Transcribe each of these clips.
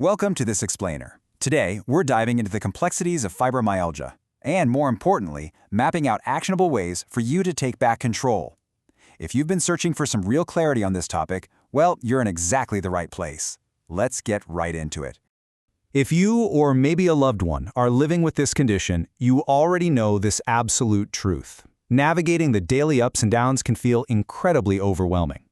Welcome to this explainer. Today, we're diving into the complexities of fibromyalgia, and more importantly, mapping out actionable ways for you to take back control. If you've been searching for some real clarity on this topic, well, you're in exactly the right place. Let's get right into it. If you or maybe a loved one are living with this condition, you already know this absolute truth. Navigating the daily ups and downs can feel incredibly overwhelming.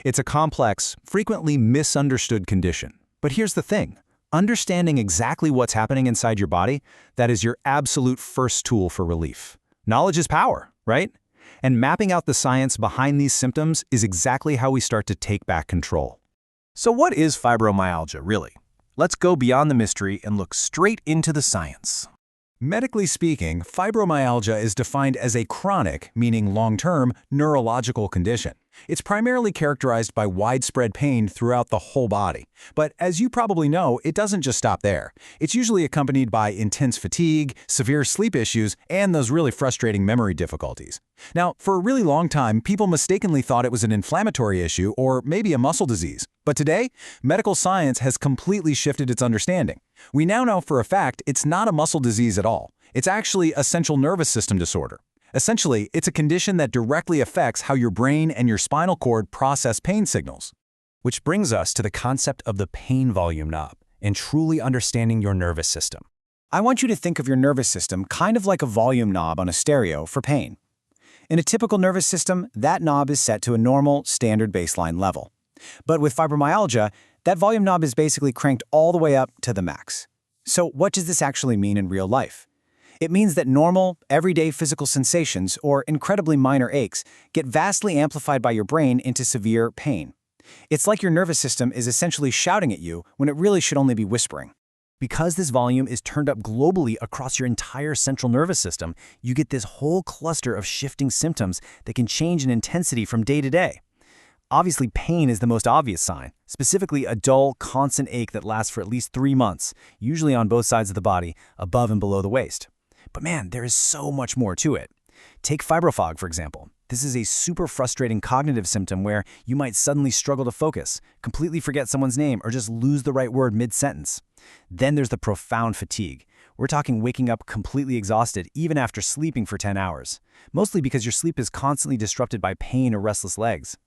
It's a complex, frequently misunderstood condition. But here's the thing. Understanding exactly what's happening inside your body, that is your absolute first tool for relief. Knowledge is power, right? And mapping out the science behind these symptoms is exactly how we start to take back control. So what is fibromyalgia, really? Let's go beyond the mystery and look straight into the science. Medically speaking, fibromyalgia is defined as a chronic, meaning long-term, neurological condition. It's primarily characterized by widespread pain throughout the whole body. But as you probably know, it doesn't just stop there. It's usually accompanied by intense fatigue, severe sleep issues, and those really frustrating memory difficulties. Now, for a really long time, people mistakenly thought it was an inflammatory issue or maybe a muscle disease. But today, medical science has completely shifted its understanding. We now know for a fact it's not a muscle disease at all. It's actually a central nervous system disorder. Essentially, it's a condition that directly affects how your brain and your spinal cord process pain signals. Which brings us to the concept of the pain volume knob and truly understanding your nervous system. I want you to think of your nervous system kind of like a volume knob on a stereo for pain. In a typical nervous system, that knob is set to a normal, standard baseline level. But with fibromyalgia, that volume knob is basically cranked all the way up to the max. So what does this actually mean in real life? It means that normal, everyday physical sensations or incredibly minor aches get vastly amplified by your brain into severe pain. It's like your nervous system is essentially shouting at you when it really should only be whispering. Because this volume is turned up globally across your entire central nervous system, you get this whole cluster of shifting symptoms that can change in intensity from day to day. Obviously, pain is the most obvious sign, specifically a dull, constant ache that lasts for at least 3 months, usually on both sides of the body, above and below the waist. But man, there is so much more to it. Take fibrofog, for example. This is a super frustrating cognitive symptom where you might suddenly struggle to focus, completely forget someone's name, or just lose the right word mid-sentence. Then there's the profound fatigue. We're talking waking up completely exhausted even after sleeping for 10 hours, mostly because your sleep is constantly disrupted by pain or restless legs.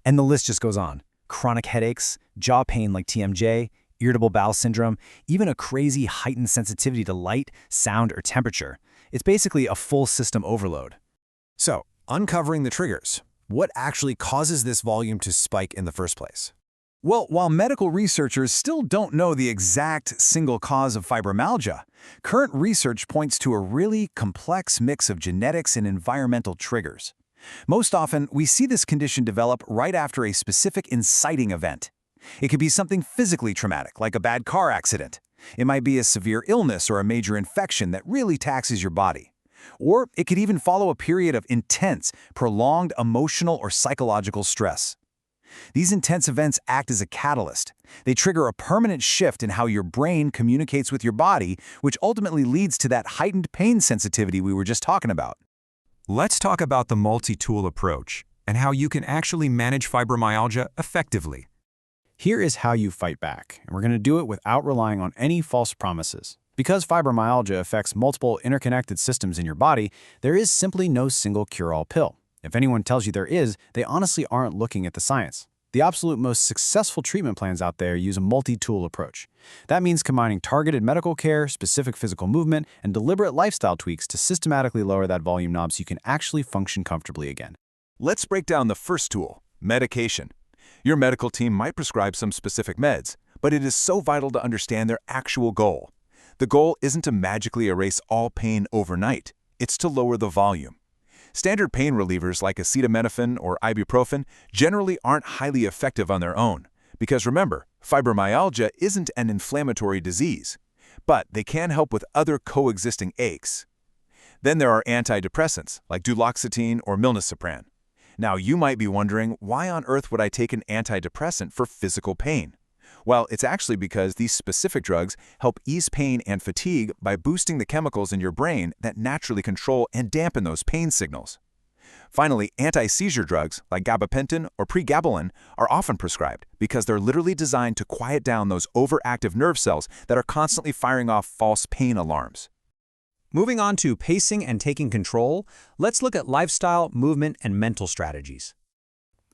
And the list just goes on. Chronic headaches, jaw pain like TMJ, irritable bowel syndrome, even a crazy heightened sensitivity to light, sound, or temperature. It's basically a full system overload. So, uncovering the triggers. What actually causes this volume to spike in the first place? Well, while medical researchers still don't know the exact single cause of fibromyalgia, current research points to a really complex mix of genetics and environmental triggers. Most often, we see this condition develop right after a specific inciting event. It could be something physically traumatic, like a bad car accident. It might be a severe illness or a major infection that really taxes your body. Or it could even follow a period of intense, prolonged emotional or psychological stress. These intense events act as a catalyst. They trigger a permanent shift in how your brain communicates with your body, which ultimately leads to that heightened pain sensitivity we were just talking about. Let's talk about the multi-tool approach and how you can actually manage fibromyalgia effectively. Here is how you fight back, and we're going to do it without relying on any false promises. Because fibromyalgia affects multiple interconnected systems in your body, there is simply no single cure-all pill. If anyone tells you there is, they honestly aren't looking at the science. The absolute most successful treatment plans out there use a multi-tool approach. That means combining targeted medical care, specific physical movement, and deliberate lifestyle tweaks to systematically lower that volume knob so you can actually function comfortably again. Let's break down the first tool, medication. Your medical team might prescribe some specific meds, but it is so vital to understand their actual goal. The goal isn't to magically erase all pain overnight. It's to lower the volume. Standard pain relievers like acetaminophen or ibuprofen generally aren't highly effective on their own, because remember, fibromyalgia isn't an inflammatory disease, but they can help with other coexisting aches. Then there are antidepressants like duloxetine or milnacipran. Now, you might be wondering, why on earth would I take an antidepressant for physical pain? Well, it's actually because these specific drugs help ease pain and fatigue by boosting the chemicals in your brain that naturally control and dampen those pain signals. Finally, anti-seizure drugs like gabapentin or pregabalin are often prescribed because they're literally designed to quiet down those overactive nerve cells that are constantly firing off false pain alarms. Moving on to pacing and taking control, let's look at lifestyle, movement, and mental strategies.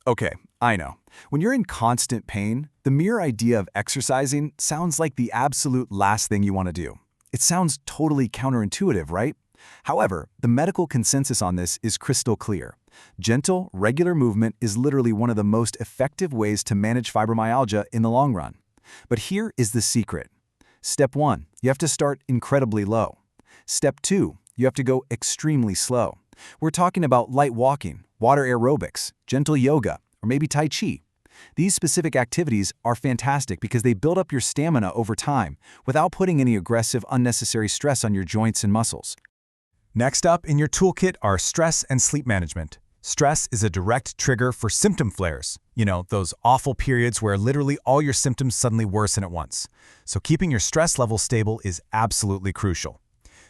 Okay, I know. When you're in constant pain, the mere idea of exercising sounds like the absolute last thing you want to do. It sounds totally counterintuitive, right? However, the medical consensus on this is crystal clear. Gentle, regular movement is literally one of the most effective ways to manage fibromyalgia in the long run. But here is the secret. Step 1, you have to start incredibly low. Step 2, you have to go extremely slow. We're talking about light walking, water aerobics, gentle yoga, or maybe Tai Chi. These specific activities are fantastic because they build up your stamina over time without putting any aggressive, unnecessary stress on your joints and muscles. Next up in your toolkit are stress and sleep management. Stress is a direct trigger for symptom flares. You know, those awful periods where literally all your symptoms suddenly worsen at once. So keeping your stress level stable is absolutely crucial.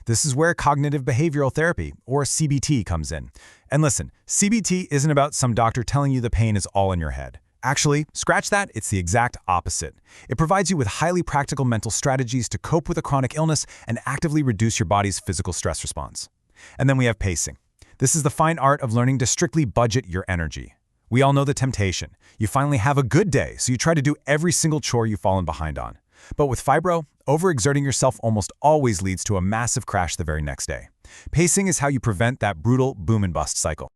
This is where cognitive behavioral therapy, or CBT, comes in. And listen, CBT isn't about some doctor telling you the pain is all in your head. Actually, scratch that, it's the exact opposite. It provides you with highly practical mental strategies to cope with a chronic illness and actively reduce your body's physical stress response. And then we have pacing. This is the fine art of learning to strictly budget your energy. We all know the temptation. You finally have a good day, so you try to do every single chore you've fallen behind on. But with fibro, overexerting yourself almost always leads to a massive crash the very next day. Pacing is how you prevent that brutal boom and bust cycle.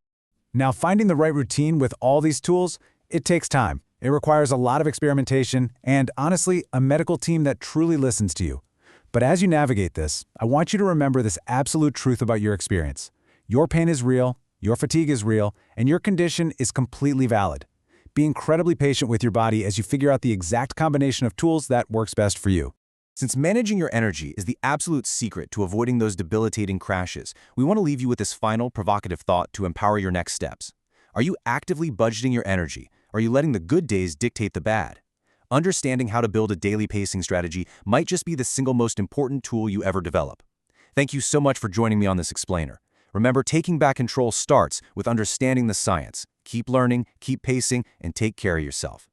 Now, finding the right routine with all these tools, it takes time. It requires a lot of experimentation and, honestly, a medical team that truly listens to you. But as you navigate this, I want you to remember this absolute truth about your experience. Your pain is real, your fatigue is real, and your condition is completely valid. Be incredibly patient with your body as you figure out the exact combination of tools that works best for you. Since managing your energy is the absolute secret to avoiding those debilitating crashes, we want to leave you with this final provocative thought to empower your next steps. Are you actively budgeting your energy? Or are you letting the good days dictate the bad? Understanding how to build a daily pacing strategy might just be the single most important tool you ever develop. Thank you so much for joining me on this explainer. Remember, taking back control starts with understanding the science. Keep learning, keep pacing, and take care of yourself.